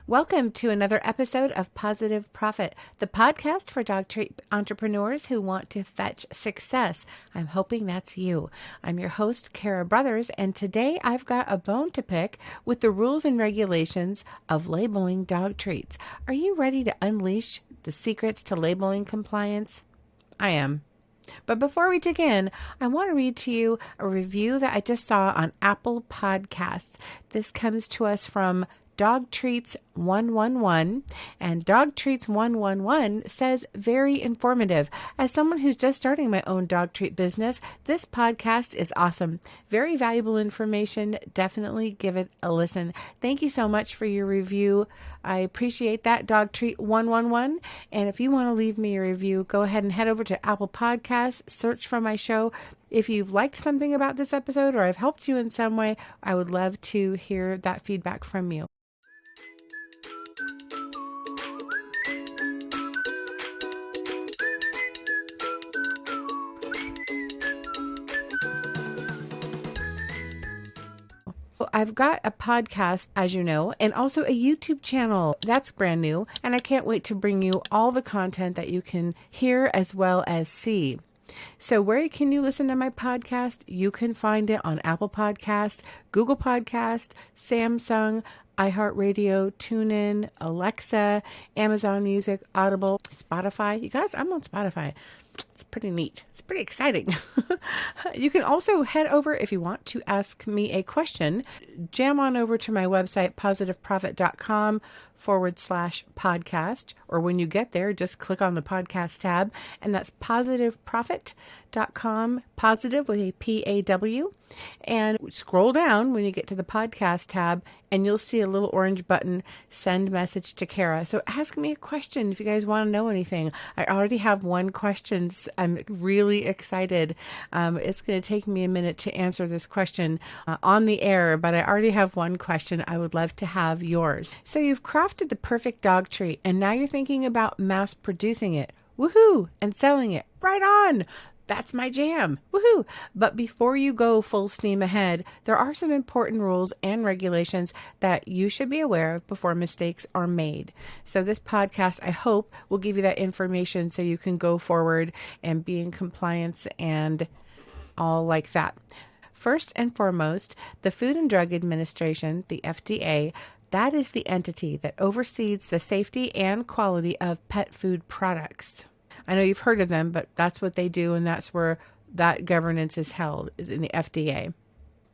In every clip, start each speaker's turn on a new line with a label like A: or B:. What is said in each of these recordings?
A: Welcome to another episode of Positive Profit, the podcast for dog treat entrepreneurs who want to fetch success. I'm hoping that's you. I'm your host, Kara Brothers, and today I've got a bone to pick with the rules and regulations of labeling dog treats. Are you ready to unleash the secrets to labeling compliance? I am. But before we dig in, I want to read to you a review that I just saw on Apple Podcasts. This comes to us from Dog Treats 111, and Dog Treats 111 says, very informative. As someone who's just starting my own dog treat business, this podcast is awesome. Very valuable information. Definitely give it a listen. Thank you so much for your review. I appreciate that, Dog Treat 111. And if you want to leave me a review, go ahead and head over to Apple Podcasts, search for my show. If you've liked something about this episode or I've helped you in some way, I would love to hear that feedback from you. I've got a podcast, as you know, and also a YouTube channel. That's brand new, and I can't wait to bring you all the content that you can hear as well as see. So where can you listen to my podcast? You can find it on Apple Podcasts, Google Podcasts, Samsung, iHeartRadio, TuneIn, Alexa, Amazon Music, Audible, Spotify. You guys, I'm on Spotify. It's pretty neat. It's pretty exciting. You can also head over if you want to ask me a question. Jam on over to my website, positiveprofit.com/podcast. Or when you get there, just click on the podcast tab, and that's positiveprofit.com, positive with a PAW. And scroll down when you get to the podcast tab, and you'll see a little orange button, send message to Kara. So ask me a question if you guys want to know anything. I already have one question. I'm really excited. It's going to take me a minute to answer this question on the air, but I already have one question. I would love to have yours. So you've crafted the perfect dog treat, and now you're thinking about mass producing it. Woohoo! And selling it. Right on! That's my jam. Woohoo! But before you go full steam ahead, there are some important rules and regulations that you should be aware of before mistakes are made. So this podcast, I hope, will give you that information so you can go forward and be in compliance and all like that. First and foremost, the Food and Drug Administration, the FDA, that is the entity that oversees the safety and quality of pet food products. I know you've heard of them, but that's what they do, and that's where that governance is held, is in the FDA.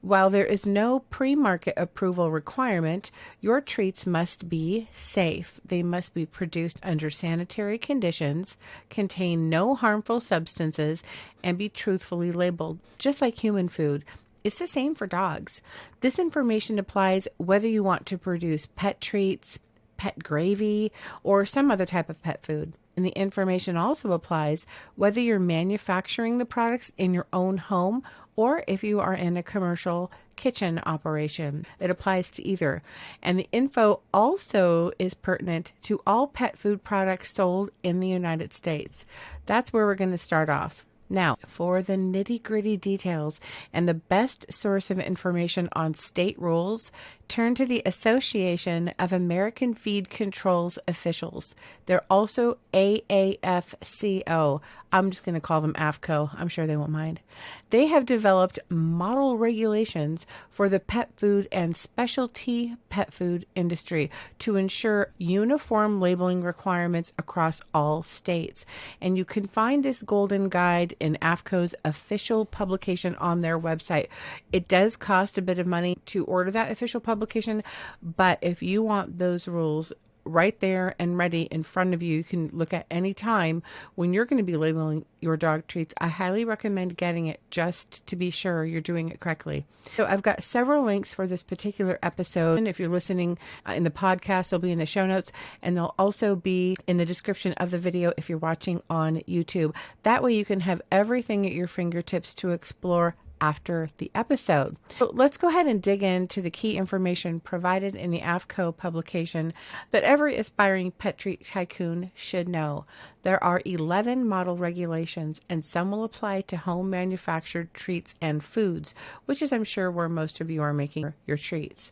A: While there is no pre-market approval requirement, your treats must be safe. They must be produced under sanitary conditions, contain no harmful substances, and be truthfully labeled, just like human food. It's the same for dogs. This information applies whether you want to produce pet treats, pet gravy, or some other type of pet food. And the information also applies whether you're manufacturing the products in your own home or if you are in a commercial kitchen operation. It applies to either. And the info also is pertinent to all pet food products sold in the United States. That's where we're going to start off. Now, for the nitty-gritty details and the best source of information on state rules, turn to the Association of American Feed Control's officials. They're also AAFCO. I'm just going to call them AAFCO. I'm sure they won't mind. They have developed model regulations for the pet food and specialty pet food industry to ensure uniform labeling requirements across all states. And you can find this golden guide in AAFCO's official publication on their website. It does cost a bit of money to order that official publication, but if you want those rules right there and ready in front of you, you can look at any time when you're going to be labeling your dog treats. I highly recommend getting it just to be sure you're doing it correctly. So I've got several links for this particular episode. And if you're listening in the podcast, they'll be in the show notes, and they'll also be in the description of the video if you're watching on YouTube. That way you can have everything at your fingertips to explore after the episode. So let's go ahead and dig into the key information provided in the AAFCO publication that every aspiring pet treat tycoon should know. There are 11 model regulations, and some will apply to home manufactured treats and foods, which is, I'm sure, where most of you are making your treats.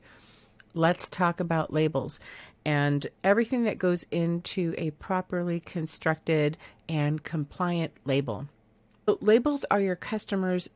A: Let's talk about labels. and everything that goes into a properly constructed and compliant label. So labels are your customer's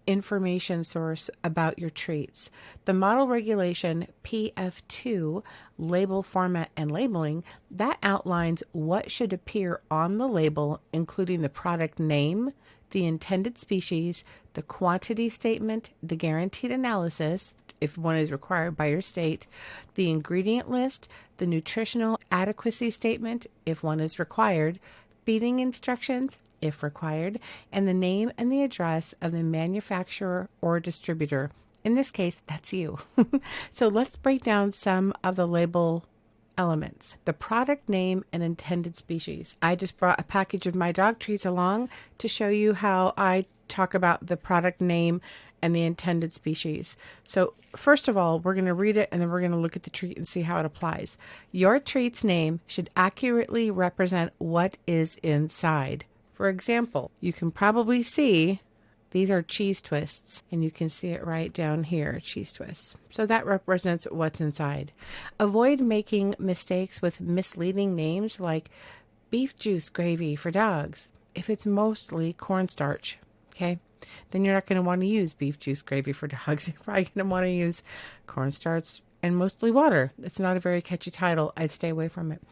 A: information source about your treats. The model regulation PF2, label format and labeling, that outlines what should appear on the label, including the product name, the intended species, the quantity statement, the guaranteed analysis, if one is required by your state, the ingredient list, the nutritional adequacy statement, if one is required, feeding instructions, if required, and the name and the address of the manufacturer or distributor. In this case, that's you. So let's break down some of the label elements. The product name and intended species. I just brought a package of my dog treats along to show you how I talk about the product name and the intended species. So first of all, we're going to read it and then we're going to look at the treat and see how it applies. Your treat's name should accurately represent what is inside. For example, you can probably see these are cheese twists, and you can see it right down here, cheese twists. So that represents what's inside. Avoid making mistakes with misleading names like beef juice gravy for dogs if it's mostly cornstarch, okay? Then you're not going to want to use beef juice gravy for dogs. You're probably going to want to use cornstarch and mostly water. It's not a very catchy title. I'd stay away from it.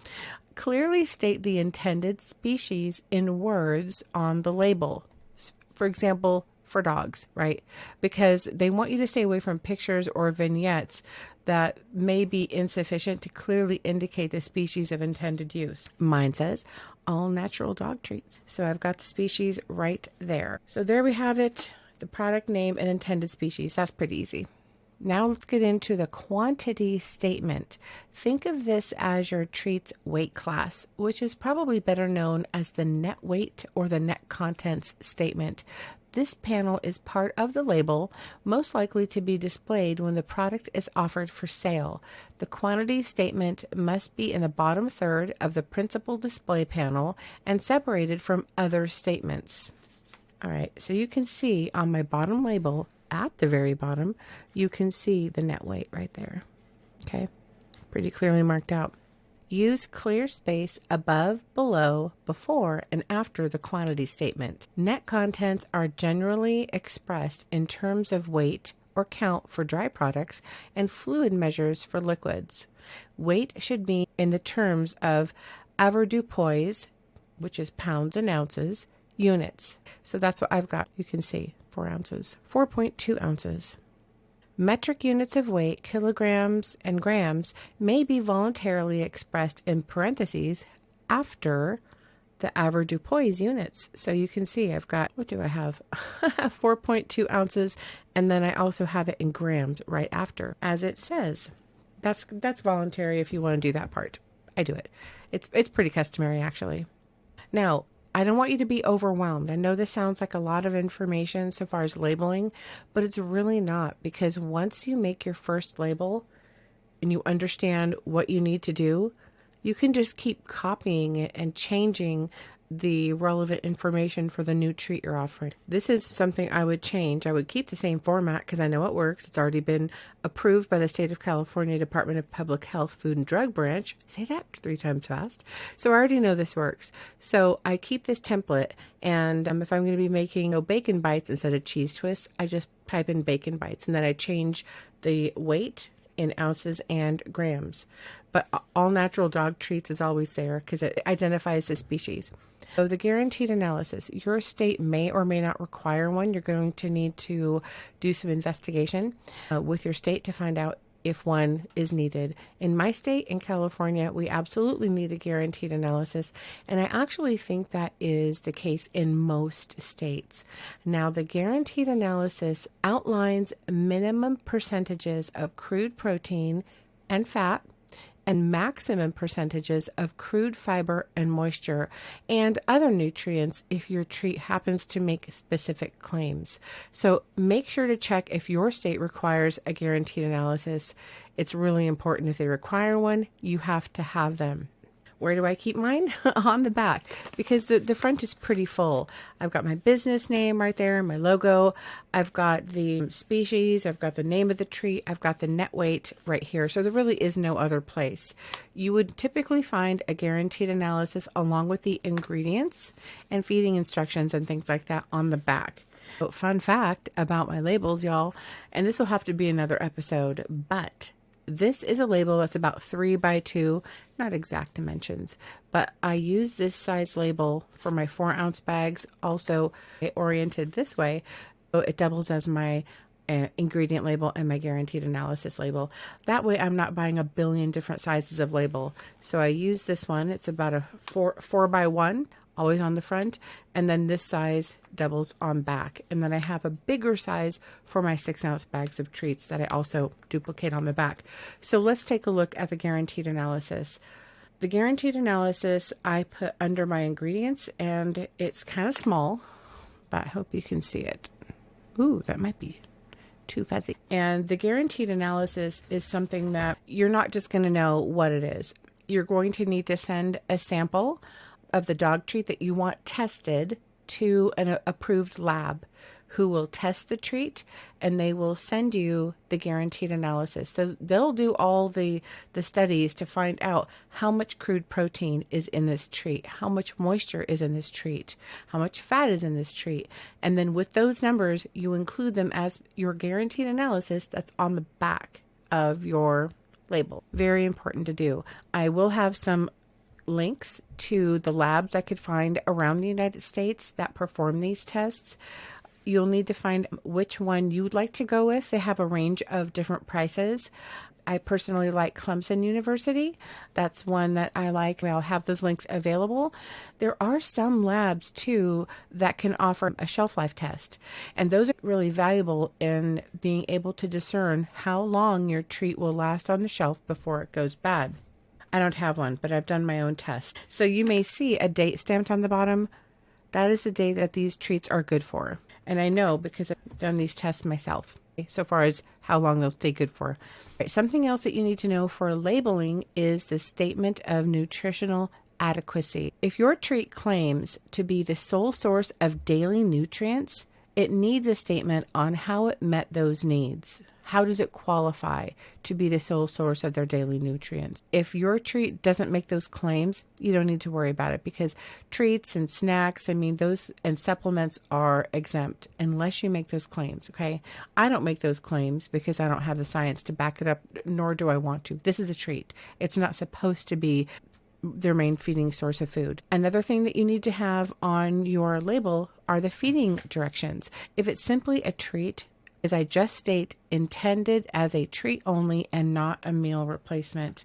A: Clearly state the intended species in words on the label. For example, for dogs, right? Because they want you to stay away from pictures or vignettes that may be insufficient to clearly indicate the species of intended use. Mine says all natural dog treats. So I've got the species right there. So there we have it, the product name and intended species. That's pretty easy. Now let's get into the quantity statement. Think of this as your treat's weight class, which is probably better known as the net weight or the net contents statement. This panel is part of the label, most likely to be displayed when the product is offered for sale. The quantity statement must be in the bottom third of the principal display panel and separated from other statements. All right, so you can see on my bottom label, at the very bottom, you can see the net weight right there. Okay, pretty clearly marked out. Use clear space above, below, before, and after the quantity statement. Net contents are generally expressed in terms of weight or count for dry products and fluid measures for liquids. Weight should be in the terms of avoirdupois, which is pounds and ounces, units. So that's what I've got. You can see 4 ounces, 4.2 ounces. Metric units of weight, kilograms and grams, may be voluntarily expressed in parentheses after the avoirdupois units. So you can see I've got, what do I have? 4.2 ounces, and then I also have it in grams right after, as it says. That's voluntary if you want to do that part. I do it. It's pretty customary, actually. Now, I don't want you to be overwhelmed. I know this sounds like a lot of information so far as labeling, but it's really not, because once you make your first label and you understand what you need to do, you can just keep copying it and changing the relevant information for the new treat you're offering. This is something I would change. I would keep the same format because I know it works. It's already been approved by the State of California Department of Public Health Food and Drug Branch. Say that 3 times fast. So I already know this works. So I keep this template, and if I'm going to be making bacon bites instead of cheese twists, I just type in bacon bites, and then I change the weight in ounces and grams. But all natural dog treats is always there because it identifies the species. So the guaranteed analysis, your state may or may not require one. You're going to need to do some investigation with your state to find out if one is needed. In my state, in California, we absolutely need a guaranteed analysis, and I actually think that is the case in most states. Now, the guaranteed analysis outlines minimum percentages of crude protein and fat, and maximum percentages of crude fiber and moisture and other nutrients if your treat happens to make specific claims. So make sure to check if your state requires a guaranteed analysis. It's really important. If they require one, you have to have them. Where do I keep mine? On the back, because the front is pretty full. I've got my business name right there, my logo. I've got the species. I've got the name of the treat. I've got the net weight right here. So there really is no other place. You would typically find a guaranteed analysis along with the ingredients and feeding instructions and things like that on the back. So fun fact about my labels, y'all, and this will have to be another episode, but this is a label that's about 3 by 2, not exact dimensions, but I use this size label for my 4-ounce bags. Also oriented this way, so it doubles as my ingredient label and my guaranteed analysis label. That way I'm not buying a billion different sizes of label. So I use this one. It's about a 4 by 1, always on the front, and then this size doubles on back. And then I have a bigger size for my 6-ounce bags of treats that I also duplicate on the back. So let's take a look at the guaranteed analysis. The guaranteed analysis I put under my ingredients, and it's kind of small, but I hope you can see it. Ooh, that might be too fuzzy. And the guaranteed analysis is something that you're not just going to know what it is. You're going to need to send a sample of the dog treat that you want tested to an approved lab who will test the treat, and they will send you the guaranteed analysis. So they'll do all the studies to find out how much crude protein is in this treat, how much moisture is in this treat, how much fat is in this treat. And then with those numbers, you include them as your guaranteed analysis that's on the back of your label. Very important to do. I will have some links to the labs I could find around the United States that perform these tests. You'll need to find which one you'd like to go with. They have a range of different prices. I personally like Clemson University. That's one that I like. I'll have those links available. There are some labs too that can offer a shelf life test, and those are really valuable in being able to discern how long your treat will last on the shelf before it goes bad. I don't have one, but I've done my own test. So you may see a date stamped on the bottom. That is the date that these treats are good for. And I know because I've done these tests myself, so far as how long they'll stay good for. Right, something else that you need to know for labeling is the statement of nutritional adequacy. If your treat claims to be the sole source of daily nutrients, it needs a statement on how it met those needs. How does it qualify to be the sole source of their daily nutrients? If your treat doesn't make those claims, you don't need to worry about it, because treats and snacks, those and supplements are exempt unless you make those claims, okay? I don't make those claims because I don't have the science to back it up, nor do I want to. This is a treat. It's not supposed to be their main feeding source of food. Another thing that you need to have on your label are the feeding directions. If it's simply a treat, as I just state, intended as a treat only and not a meal replacement.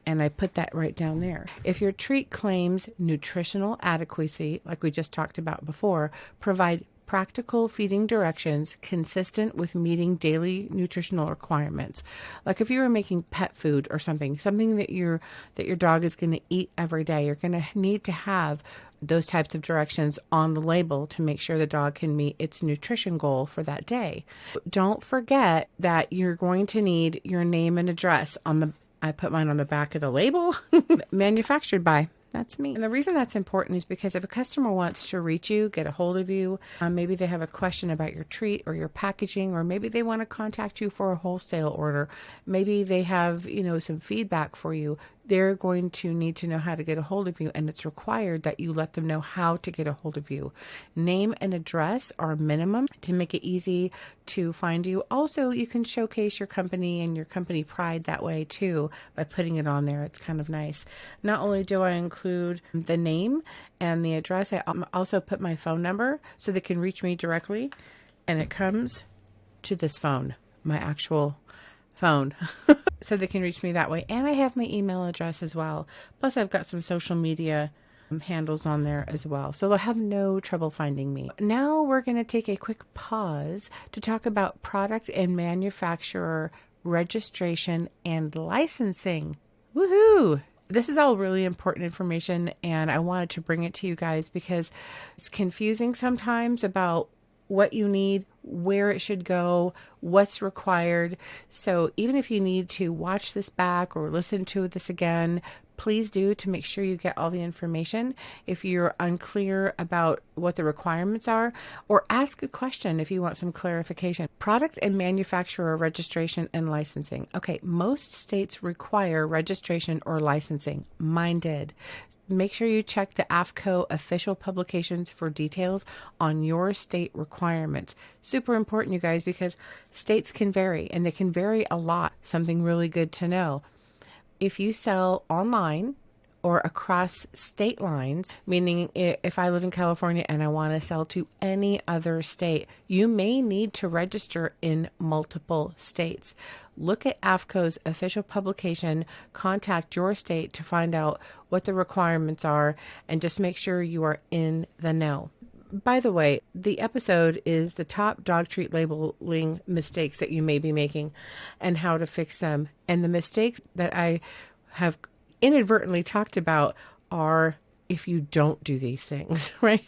A: And I put that right down there. If your treat claims nutritional adequacy, like we just talked about before, provide practical feeding directions consistent with meeting daily nutritional requirements. Like if you were making pet food or something that your dog is going to eat every day, you're going to need to have those types of directions on the label to make sure the dog can meet its nutrition goal for that day. Don't forget that you're going to need your name and address I put mine on the back of the label, manufactured by. That's me. And the reason that's important is because if a customer wants to reach you, get a hold of you, maybe they have a question about your treat or your packaging, or maybe they want to contact you for a wholesale order. Maybe they have, some feedback for you. They're going to need to know how to get a hold of you, and it's required that you let them know how to get a hold of you. Name and address are minimum to make it easy to find you. Also, you can showcase your company and your company pride that way too by putting it on there. It's kind of nice. Not only do I include the name and the address, I also put my phone number so they can reach me directly, and it comes to this phone, my actual phone. So they can reach me that way. And I have my email address as well. Plus I've got some social media handles on there as well. So they'll have no trouble finding me. Now we're going to take a quick pause to talk about product and manufacturer registration and licensing. Woohoo! This is all really important information, and I wanted to bring it to you guys because it's confusing sometimes about what you need, where it should go, what's required. So even if you need to watch this back or listen to this again, please do to make sure you get all the information. If you're unclear about what the requirements are, or ask a question if you want some clarification. Product and manufacturer registration and licensing. Okay, most states require registration or licensing. Mine did. Make sure you check the AAFCO official publications for details on your state requirements. Super important, you guys, because states can vary, and they can vary a lot. Something really good to know. If you sell online or across state lines, meaning if I live in California and I want to sell to any other state, you may need to register in multiple states. Look at AAFCO's official publication, contact your state to find out what the requirements are, and just make sure you are in the know. By the way, the episode is the top dog treat labeling mistakes that you may be making and how to fix them. And the mistakes that I have inadvertently talked about are if you don't do these things, right?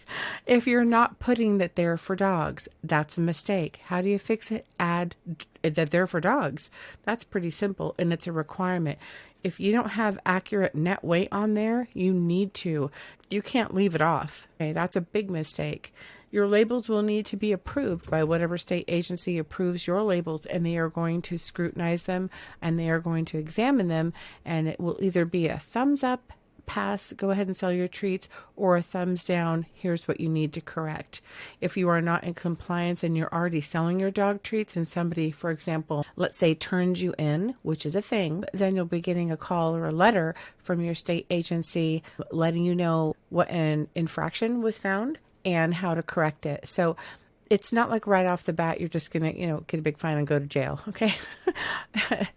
A: If you're not putting that they're for dogs, that's a mistake. How do you fix it? Add that they're for dogs. That's pretty simple, and it's a requirement. If you don't have accurate net weight on there, you need to. You can't leave it off. Okay, that's a big mistake. Your labels will need to be approved by whatever state agency approves your labels, and they are going to scrutinize them, and they are going to examine them, and it will either be a thumbs up, pass, go ahead and sell your treats, or a thumbs down, here's what you need to correct. If you are not in compliance and you're already selling your dog treats and somebody, for example, let's say turns you in, which is a thing, then you'll be getting a call or a letter from your state agency letting you know what an infraction was found and how to correct it. So it's not like right off the bat, you're just going to, get a big fine and go to jail. Okay.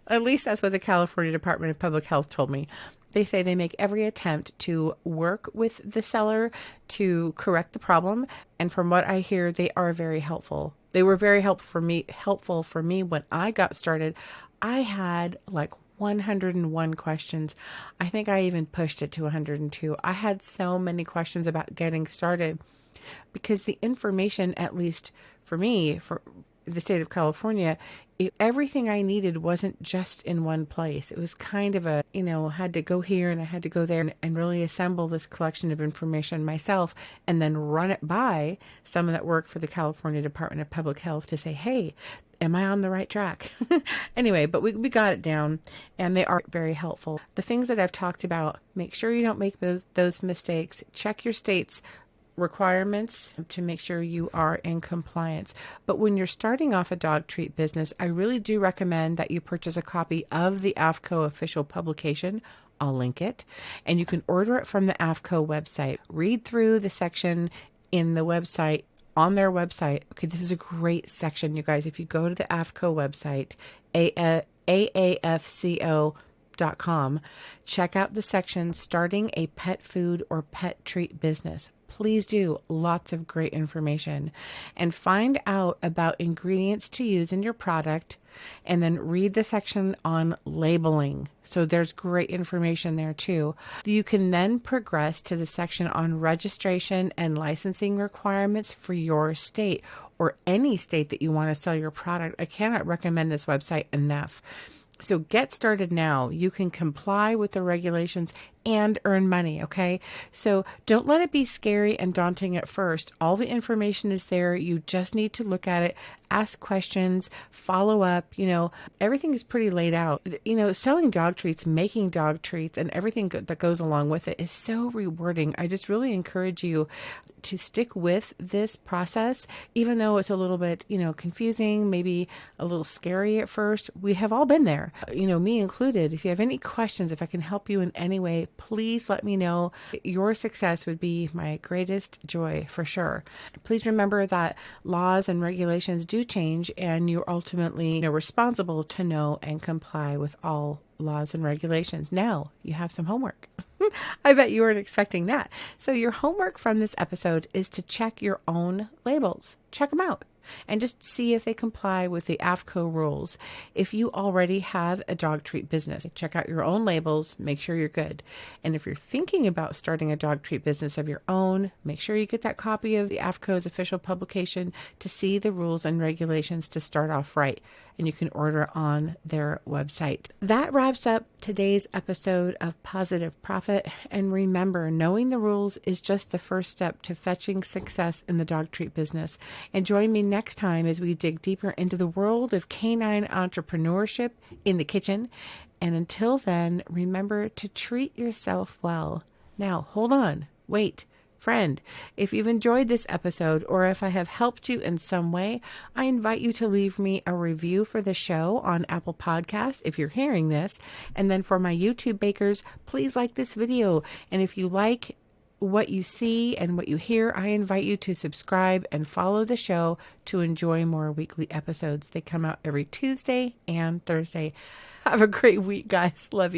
A: At least that's what the California Department of Public Health told me. They say they make every attempt to work with the seller to correct the problem. And from what I hear, they are very helpful. They were very helpful for me when I got started. I had like 101 questions. I think I even pushed it to 102. I had so many questions about getting started because the information, at least for me, for the state of California, everything I needed wasn't just in one place. It was kind of a, had to go here and I had to go there and really assemble this collection of information myself and then run it by someone that worked for the California Department of Public Health to say, hey, am I on the right track? Anyway, but we got it down, and they are very helpful. The things that I've talked about, make sure you don't make those mistakes. Check your state's requirements to make sure you are in compliance. But when you're starting off a dog treat business, I really do recommend that you purchase a copy of the AAFCO official publication. I'll link it, and you can order it from the AAFCO website. Read through the section in the website, on their website. Okay, this is a great section, you guys. If you go to the AAFCO website, AAFCO.com, check out the section starting a pet food or pet treat business. Please do. Lots of great information. And find out about ingredients to use in your product, and then read the section on labeling. So there's great information there too. You can then progress to the section on registration and licensing requirements for your state or any state that you want to sell your product. I cannot recommend this website enough. So get started now. You can comply with the regulations and earn money, okay? So don't let it be scary and daunting at first. All the information is there. You just need to look at it, ask questions, follow up. Everything is pretty laid out. Selling dog treats, making dog treats, and everything that goes along with it is so rewarding. I just really encourage you to stick with this process, even though it's a little bit, confusing, maybe a little scary at first. We have all been there, me included. If you have any questions, if I can help you in any way, please let me know. Your success would be my greatest joy for sure. Please remember that laws and regulations do change, and you're ultimately responsible to know and comply with all laws and regulations. Now you have some homework. I bet you weren't expecting that. So your homework from this episode is to check your own labels. Check them out and just see if they comply with the AAFCO rules. If you already have a dog treat business, check out your own labels, make sure you're good. And if you're thinking about starting a dog treat business of your own, make sure you get that copy of the AAFCO's official publication to see the rules and regulations to start off right. and you can order on their website. That wraps up today's episode of Positive Profit. And remember, knowing the rules is just the first step to fetching success in the dog treat business. And join me next time as we dig deeper into the world of canine entrepreneurship in the kitchen. And until then, remember to treat yourself well. Now, hold on. Wait. Friend, if you've enjoyed this episode or if I have helped you in some way, I invite you to leave me a review for the show on Apple Podcast if you're hearing this. And then for my YouTube bakers, please like this video. And if you like what you see and what you hear, I invite you to subscribe and follow the show to enjoy more weekly episodes. They come out every Tuesday and Thursday. Have a great week, guys. Love you.